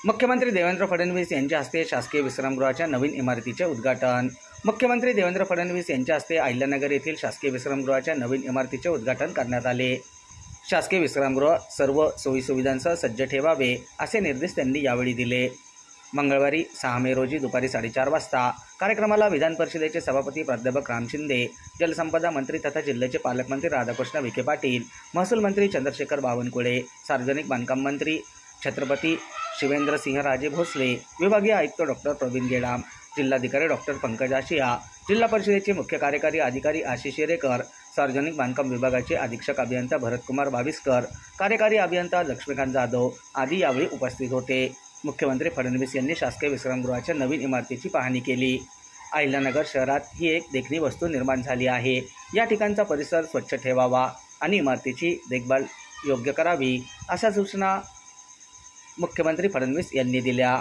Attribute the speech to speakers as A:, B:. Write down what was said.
A: मुख्यमंत्री देवेंद्र फडणवीस यांच्या हस्ते शासकीय विश्रामगृहाच्या नवीन इमारतीचे उद्घाटन। मुख्यमंत्री देवेंद्र फडणवीस यांच्या हस्ते अहिल्यानगर येथील शासकीय विश्रामगृहाच्या नवीन इमारतीचे उद्घाटन करण्यात आले। शासकीय विश्रामगृह सर्व सोयीसुविधांसह सज्ज ठेवावे असे निर्देश त्यांनी यावेळी दिले। मंगळवारी 6 मे रोजी दुपारी 4:30 वाजता कार्यक्रमाला विधान परिषदेचे सभापती प्राध्यापक राम शिंदे, जलसंपदा मंत्री तथा जिल्ह्याचे पालकमंत्री राधाकृष्ण विखे पाटील, महसूल मंत्री चंद्रशेखर बावनकुळे, सार्वजनिक बांधकाम मंत्री छत्रपती शिवेंद्रसिंहराजे भोसले, विभागीय आयुक्त डॉक्टर प्रवीण गेडाम, जिल्हाधिकारी डॉक्टर पंकज आशिया, जिल्हा परिषदेचे मुख्य कार्यकारी अधिकारी आशिष येरेकर, सार्वजनिक बांधकाम विभागाचे अधीक्षक अभियंता भरतकुमार बाविस्कर, कार्यकारी अभियंता लक्ष्मीकांत जाधव आदी यावेळी उपस्थित होते। मुख्यमंत्री फडणवीस यांनी शासकीय विश्रामगृहाच्या नवीन इमारतीची पाहणी केली। अहिल्यानगर शहरात ही एक देखणी वस्तू निर्माण झाली आहे। या ठिकाणचा परिसर स्वच्छ ठेवावा आणि इमारतीची देखभाल योग्य करावी अशा सूचना मुख्यमंत्री फडणवीस यांनी दिल्या।